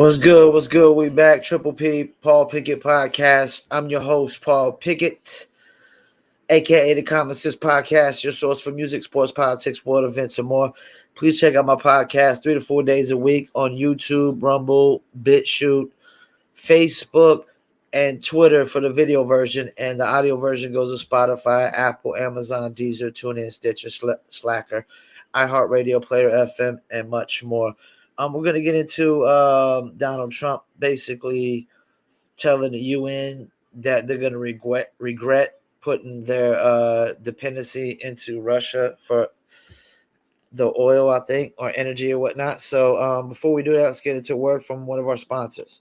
What's good? What's good? We back. Triple P, Paul Pickett Podcast. I'm your host, Paul Pickett, aka the Common Sense Podcast, your source for music, sports, politics, world events, and more. Please check out my podcast 3 to 4 days a week on YouTube, Rumble, BitChute, Facebook, and Twitter for the video version. And the audio version goes to Spotify, Apple, Amazon, Deezer, TuneIn, Stitcher, Slacker, iHeartRadio, Player FM, and much more. We're going to get into Donald Trump basically telling the UN that they're going to regret putting their dependency into Russia for the oil, I think, or energy or whatnot. So before we do that, let's get into a word from one of our sponsors.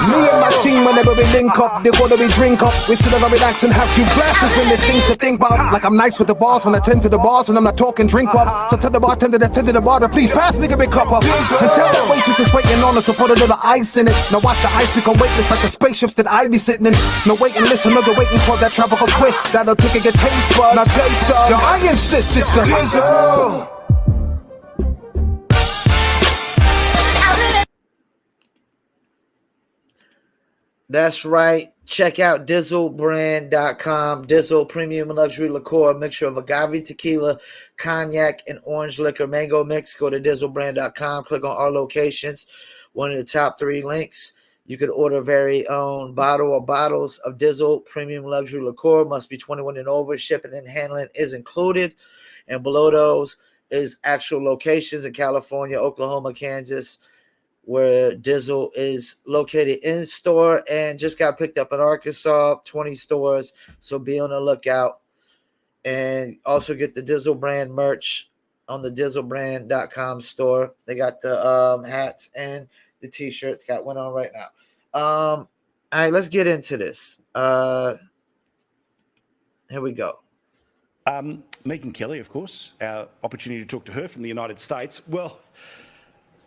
Me and my team, whenever we link up, they wanna we drink up. We sit down, relax and have few glasses when there's things to think about. Like I'm nice with the boss when I tend to the bars and I'm not talking drink ups. So tell the bartender that tend to the bar to please pass me a big cup up. And tell that waitress is waiting on us to put a little ice in it. Now watch the ice become weightless like the spaceships that I be sitting in. Now wait and listen, they're waiting for that tropical twist that'll kick and get taste buds. Now taste some. Yo, I insist it's the Dizzle. That's right. Check out DizzleBrand.com. Dizzle Premium Luxury Liqueur, a mixture of agave tequila, cognac, and orange liquor mango mix. Go to DizzleBrand.com. Click on our locations. One of the top 3 links. You can order very own bottle or bottles of Dizzle Premium Luxury Liqueur. Must be 21 and over. Shipping and handling is included. And below those is actual locations in California, Oklahoma, Kansas, where Dizzle is located in store and just got picked up in Arkansas, 20 stores. So be on the lookout. And also get the Dizzle brand merch on the DizzleBrand.com store. They got the hats and the t-shirts. Got one on right now. All right, let's get into this. Here we go. Megyn Kelly, of course, our opportunity to talk to her from the United States. Well,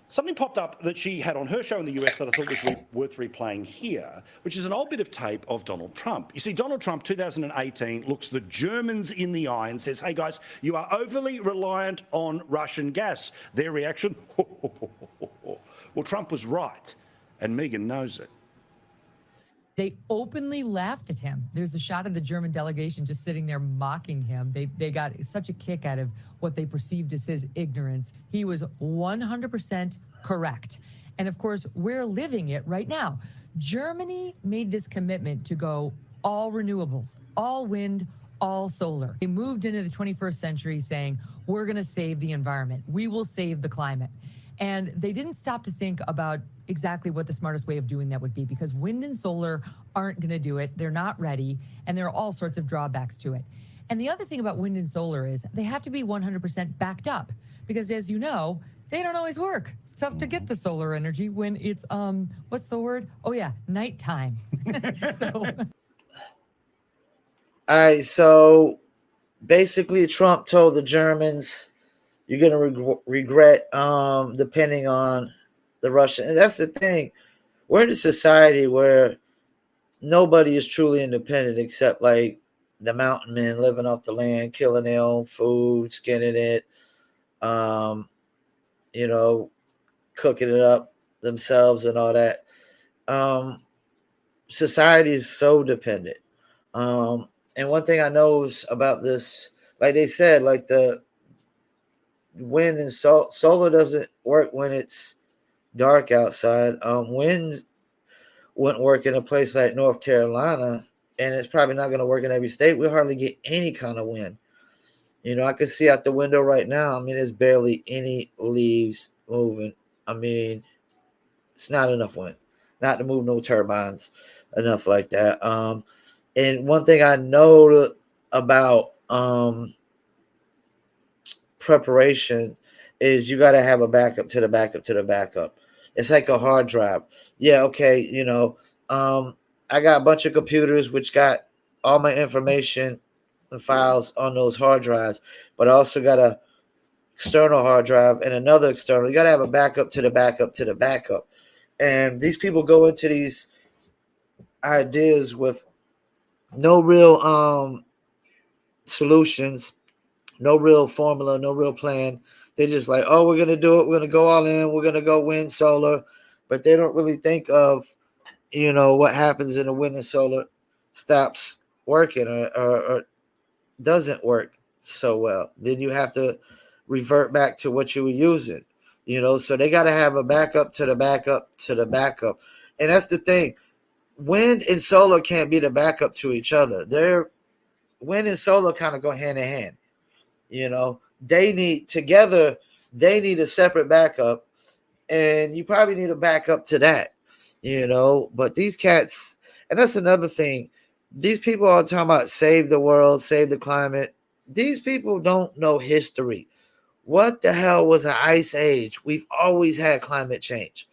something popped up that she had on her show in the US that I thought was worth replaying here, which is an old bit of tape of Donald Trump. You see, Donald Trump, 2018, looks the Germans in the eye and says, hey, guys, you are overly reliant on Russian gas. Their reaction, well, Trump was right, and Megyn knows it. They openly laughed at him. There's a shot of the German delegation just sitting there mocking him. They got such a kick out of what they perceived as his ignorance. He was 100% correct. And of course, we're living it right now. Germany made this commitment to go all renewables, all wind, all solar. They moved into the 21st century saying, we're going to save the environment. We will save the climate. And they didn't stop to think about exactly what the smartest way of doing that would be, because wind and solar aren't going to do it. They're not ready, and there are all sorts of drawbacks to it. And the other thing about wind and solar is they have to be 100% backed up, because as you know, they don't always work. It's tough to get the solar energy when it's, what's the word? Oh yeah, nighttime. So. All right, so basically Trump told the Germans, you're going to regret depending on the Russian. And that's the thing. We're in a society where nobody is truly independent except like the mountain men living off the land, killing their own food, skinning it, cooking it up themselves and all that. Society is so dependent. And one thing I know is about this, like they said, like the wind and solar doesn't work when it's dark outside. Winds wouldn't work in a place like North Carolina, and it's probably not going to work in every state. We hardly get any kind of wind. I can see out the window right now. I mean, there's barely any leaves moving. I mean, it's not enough wind, not to move no turbines, enough like that. And one thing I know about preparation is you got to have a backup to the backup to the backup. It's like a hard drive. Yeah, okay, I got a bunch of computers which got all my information and files on those hard drives, but I also got a external hard drive and another external. You got to have a backup to the backup to the backup. And these people go into these ideas with no real solutions, no real formula, no real plan. They're just like, oh, we're gonna do it. We're gonna go all in. We're gonna go wind, solar, but they don't really think of, what happens in the wind and solar stops working or doesn't work so well. Then you have to revert back to what you were using. So they got to have a backup to the backup to the backup, and that's the thing. Wind and solar can't be the backup to each other. Wind and solar kind of go hand in hand. They need together. They need a separate backup, and you probably need a backup to that. But these cats, and that's another thing. These people are talking about save the world, save the climate. These people don't know history. What the hell was an ice age? We've always had climate change.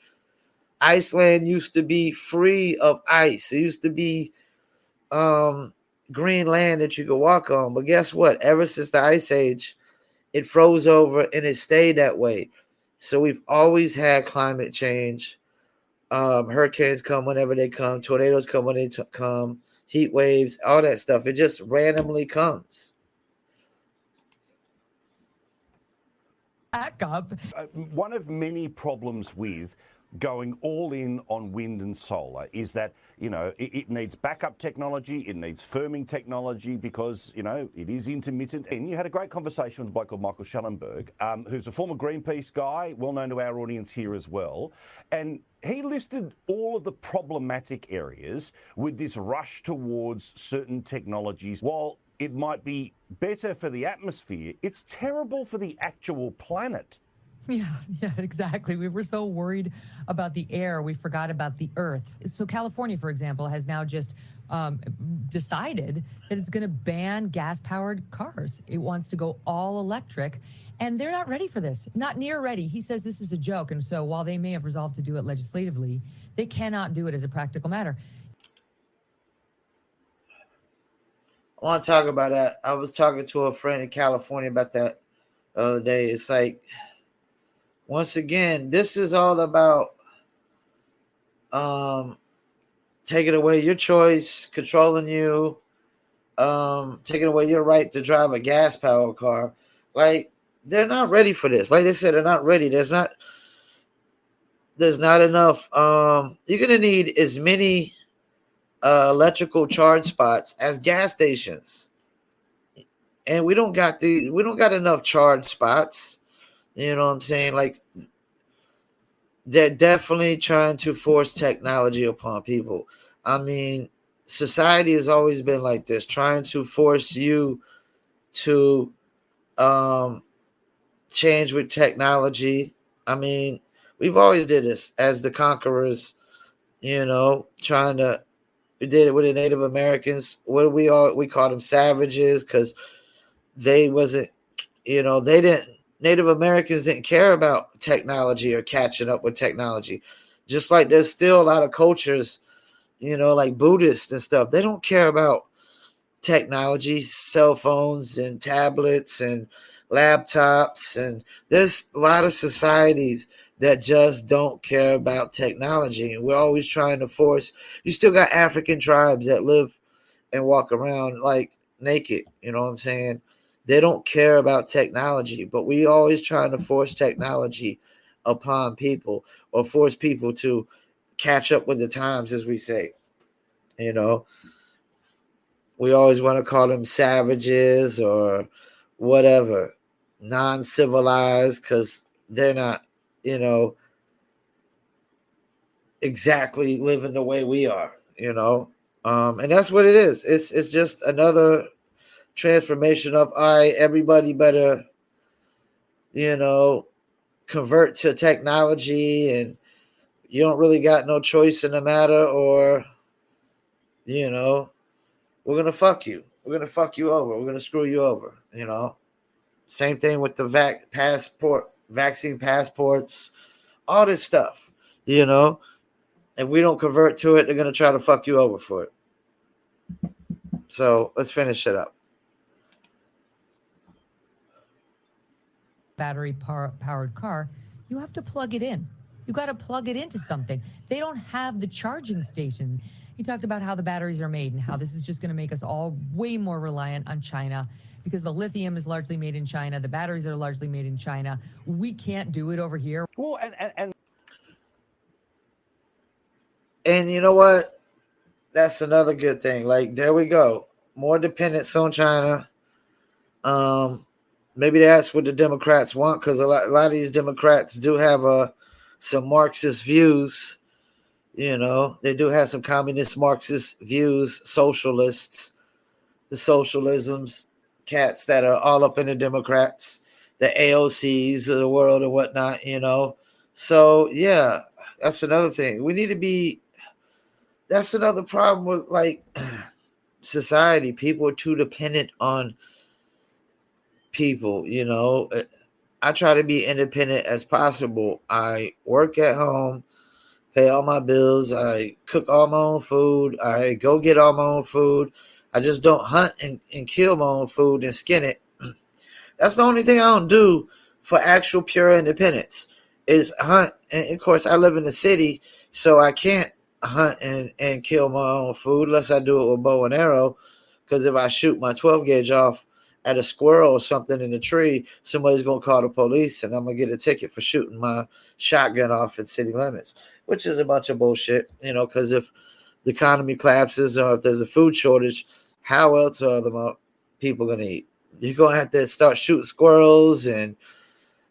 Iceland used to be free of ice. It used to be green land that you could walk on. But guess what? Ever since the ice age, it froze over and it stayed that way. So we've always had climate change. Hurricanes come whenever they come. Tornadoes come when they come. Heat waves, all that stuff. It just randomly comes. Back up. One of many problems with going all in on wind and solar is that, it needs backup technology, it needs firming technology because, it is intermittent. And you had a great conversation with a bloke called Michael Schellenberg, who's a former Greenpeace guy, well known to our audience here as well. And he listed all of the problematic areas with this rush towards certain technologies. While it might be better for the atmosphere, it's terrible for the actual planet. Yeah, exactly. We were so worried about the air, we forgot about the earth. So California, for example, has now just decided that it's going to ban gas-powered cars. It wants to go all electric, and they're not ready for this. Not near ready. He says this is a joke, and so while they may have resolved to do it legislatively, they cannot do it as a practical matter. I want to talk about that. I was talking to a friend in California about that the other day. It's like, once again, this is all about taking away your choice, controlling you, taking away your right to drive a gas-powered car. Like, they're not ready for this. Like they said, they're not ready. There's not enough. You're gonna need as many electrical charge spots as gas stations, and we don't got enough charge spots. You know what I'm saying? Like, they're definitely trying to force technology upon people. I mean, society has always been like this, trying to force you to change with technology. I mean, we've always did this as the conquerors, trying to. We did it with the Native Americans. We called them savages because they wasn't, they didn't. Native Americans didn't care about technology or catching up with technology. Just like there's still a lot of cultures, like Buddhists and stuff. They don't care about technology, cell phones and tablets and laptops. And there's a lot of societies that just don't care about technology. And we're always trying to force. You still got African tribes that live and walk around like naked. You know what I'm saying? They don't care about technology, but we always trying to force technology upon people or force people to catch up with the times, as we say. We always want to call them savages or whatever, non-civilized, because they're not, exactly living the way we are, and that's what it is. It's just another transformation of, all right, everybody better, convert to technology, and you don't really got no choice in the matter, or, we're going to fuck you. We're going to fuck you over. We're going to screw you over, Same thing with the vaccine passports, all this stuff, If we don't convert to it, they're going to try to fuck you over for it. So let's finish it up. Battery powered car, you have to plug it in. You got to plug it into something. They don't have the charging stations. He talked about how the batteries are made and how this is just going to make us all way more reliant on China because the lithium is largely made in China. The batteries are largely made in China. We can't do it over here. Well, And you know what? That's another good thing. Like, there we go. More dependence on China. Maybe that's what the Democrats want, because a lot of these Democrats do have some Marxist views. You know, they do have some communist Marxist views, socialists, the socialisms, cats that are all up in the Democrats, the AOCs of the world and whatnot, you know. So, yeah, that's another thing. We need to be, that's another problem with, like, society. People are too dependent on people, you know. I try to be independent as possible. I work at home, pay all my bills. I cook all my own food. I go get all my own food. I just don't hunt and kill my own food and skin it. That's the only thing I don't do for actual pure independence is hunt. And of course, I live in the city, so I can't hunt and kill my own food unless I do it with bow and arrow. Because if I shoot my 12 gauge off at a squirrel or something in a tree, somebody's going to call the police and I'm going to get a ticket for shooting my shotgun off in city limits, which is a bunch of bullshit, you know, because if the economy collapses or if there's a food shortage, how else are the people going to eat? You're going to have to start shooting squirrels and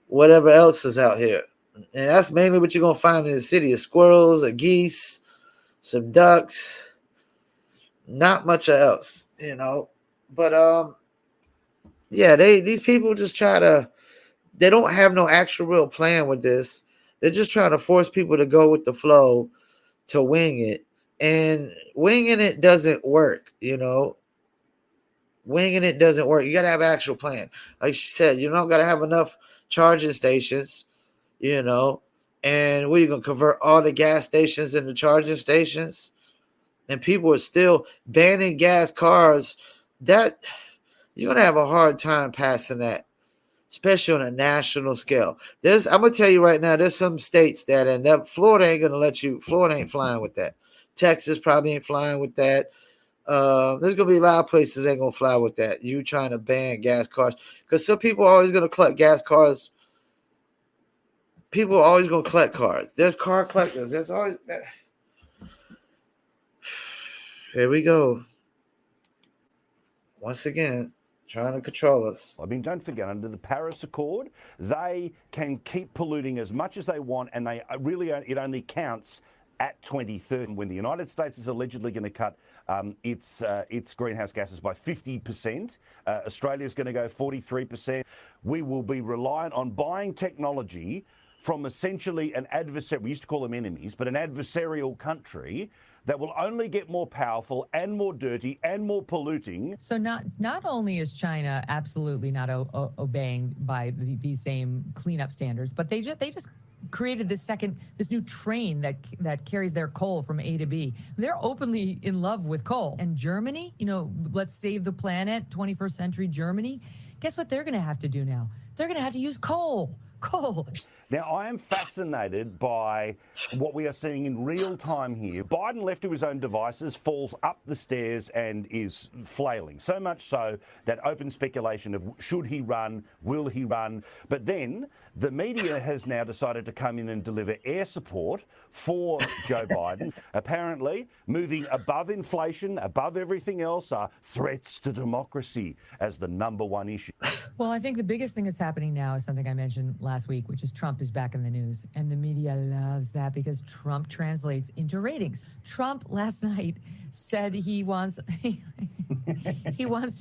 whatever else is out here. And that's mainly what you're going to find in the city is squirrels, geese, some ducks, not much else, you know. But, yeah, these people just they don't have no actual real plan with this. They're just trying to force people to go with the flow, to wing it. And winging it doesn't work, you know. Winging it doesn't work. You got to have an actual plan. Like she said, you don't got to have enough charging stations, you know. And what are you going to convert all the gas stations into charging stations? And people are still banning gas cars. That you're going to have a hard time passing that, especially on a national scale. I'm going to tell you right now, there's some states that end up, Florida ain't going to let you, Florida ain't flying with that. Texas probably ain't flying with that. There's going to be a lot of places ain't going to fly with that. You trying to ban gas cars. Because some people are always going to collect gas cars. People are always going to collect cars. There's car collectors. There's always that. Here we go. Once again, trying to control us. I mean, don't forget, under the Paris Accord, they can keep polluting as much as they want, and it only counts at 2030 when the United States is allegedly going to cut its greenhouse gases by 50%. Australia's going to go 43%. We will be reliant on buying technology from essentially an adversary, we used to call them enemies, but an adversarial country that will only get more powerful and more dirty and more polluting. So not only is China absolutely not obeying by these same cleanup standards, but they just created this new train that carries their coal from A to B. They're openly in love with coal. And Germany, you know, let's save the planet, 21st century Germany. Guess what they're going to have to do now? They're going to have to use coal. Now, I am fascinated by what we are seeing in real time here. Biden, left to his own devices, falls up the stairs and is flailing. So much so that open speculation of should he run, will he run? But then the media has now decided to come in and deliver air support for Joe Biden. Apparently, moving above inflation, above everything else, are threats to democracy as the number one issue. Well, I think the biggest thing that's happening now is something I mentioned last week, which is Trump is back in the news. And the media loves that because Trump translates into ratings. Trump last night said he wants to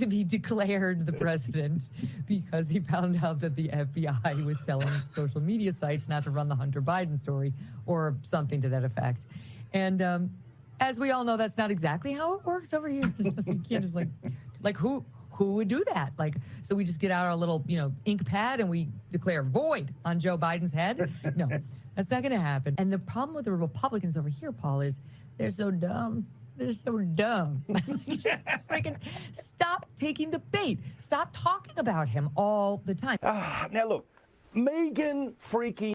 be declared the president because he found out that the FBI was telling social media sites not to run the Hunter Biden story or something to that effect. And as we all know, that's not exactly how it works over here. You can't just like who would do that? Like, so we just get out our little, ink pad and we declare void on Joe Biden's head? No, that's not going to happen. And the problem with the Republicans over here, Paul, is they're so dumb. They're so dumb. Just freaking stop taking the bait. Stop talking about him all the time. Now, look, Megan freaking...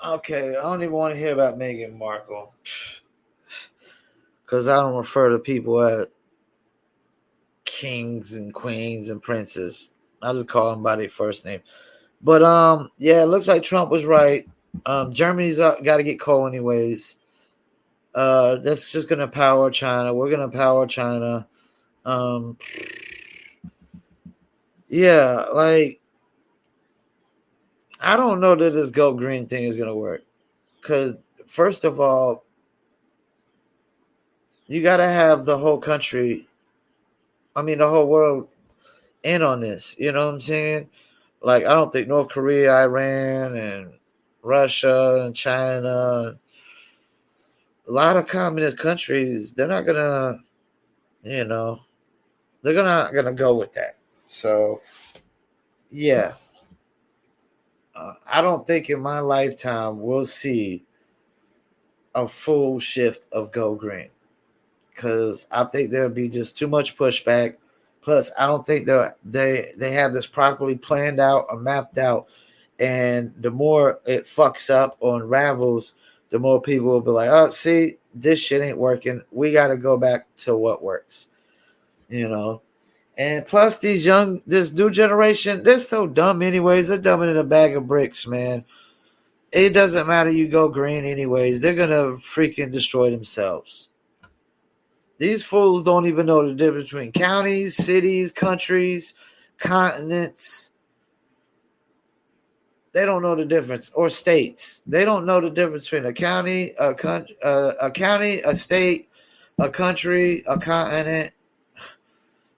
Okay, I don't even want to hear about Meghan Markle because I don't refer to people as kings and queens and princes. I just call them by their first name. But yeah, it looks like Trump was right. Germany's got to get coal anyways. That's just gonna power China. We're gonna power China. Um, yeah, like I don't know that this go green thing is gonna work. Because first of all, you got to have the whole country. I mean, the whole world in on this. You know what I'm saying? Like, I don't think North Korea, Iran, and Russia and China, a lot of communist countries, they're not gonna, you know, they're not gonna go with that. So, yeah, I don't think in my lifetime we'll see a full shift of go green because I think there'll be just too much pushback. Plus, I don't think they have this properly planned out or mapped out. And the more it fucks up or unravels, the more people will be like, "Oh, see, this shit ain't working. We got to go back to what works." You know. And plus, this new generation, they're so dumb anyways. They're dumber than a bag of bricks, man. It doesn't matter. You go green anyways. They're gonna freaking destroy themselves. These fools don't even know the difference between counties, cities, countries, continents. They don't know the difference, or states. They don't know the difference between a county, a state, a country, a continent.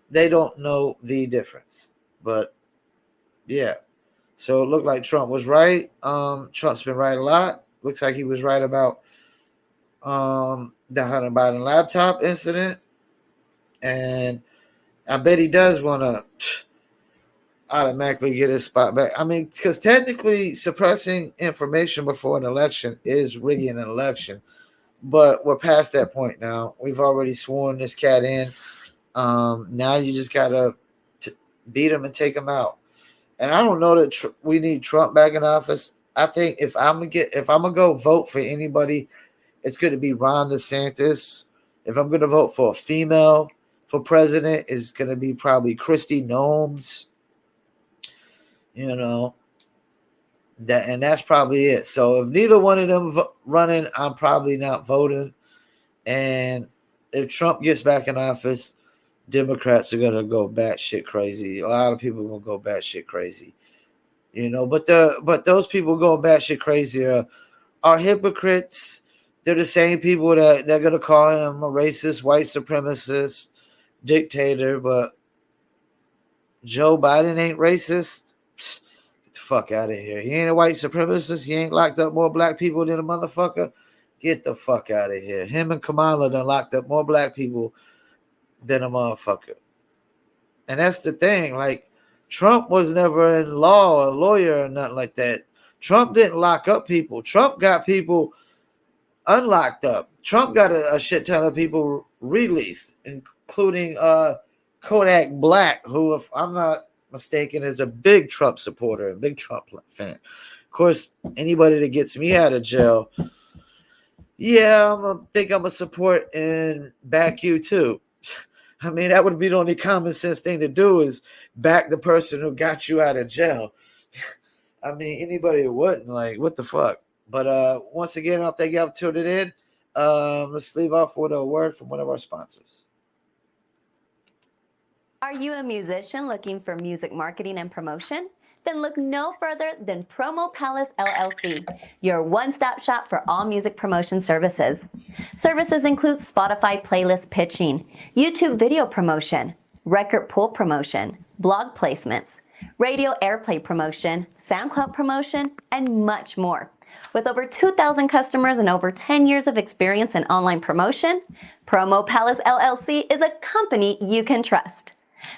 They don't know the difference. But yeah, so it looked like Trump was right. Trump's been right a lot. Looks like he was right about the Hunter Biden laptop incident, and I bet he does want to automatically get his spot back. I mean, because technically suppressing information before an election is rigging an election, but we're past that point now. We've already sworn this cat in. Now you just gotta beat him and take him out. And I don't know that we need Trump back in office. I think if I'm gonna go vote for anybody, it's going to be Ron DeSantis. If I'm going to vote for a female for president, it's going to be probably Kristi Noem. You know, and that's probably it. So if neither one of them running, I'm probably not voting. And if Trump gets back in office, Democrats are going to go batshit crazy. A lot of people are going to go batshit crazy. You know, but those people going batshit crazy are hypocrites. They're the same people that they're going to call him a racist, white supremacist, dictator. But Joe Biden ain't racist. Get the fuck out of here. He ain't a white supremacist. He ain't locked up more black people than a motherfucker. Get the fuck out of here. Him and Kamala done locked up more black people than a motherfucker. And that's the thing. Like, Trump was never in law, a lawyer, or nothing like that. Trump didn't lock up people. Trump got people unlocked up. Trump got a shit ton of people released, including Kodak Black, who, if I'm not mistaken, is a big Trump supporter, a big Trump fan. Of course, anybody that gets me out of jail, yeah, I'm gonna support and back you too. I mean, that would be the only common sense thing to do is back the person who got you out of jail. I mean, anybody wouldn't, like, what the fuck? But once again, I'll thank y'all for tuning in. Let's leave off with a word from one of our sponsors. Are you a musician looking for music marketing and promotion? Then look no further than Promo Palace LLC, your one-stop shop for all music promotion services. Services include Spotify playlist pitching, YouTube video promotion, record pool promotion, blog placements, radio airplay promotion, SoundCloud promotion, and much more. With over 2,000 customers and over 10 years of experience in online promotion, Promo Palace LLC is a company you can trust.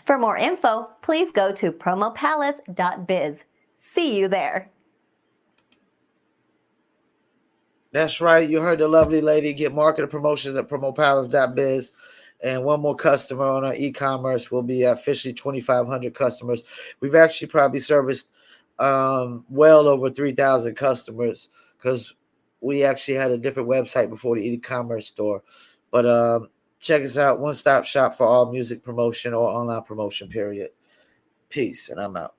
For more info, please go to promopalace.biz. See you there. That's right. You heard the lovely lady. Get marketing promotions at promopalace.biz. And one more customer on our e-commerce will be officially 2,500 customers. We've actually probably serviced well over 3,000 customers because we actually had a different website before the e-commerce store. But check us out. One-stop shop for all music promotion or online promotion, period. Peace, and I'm out.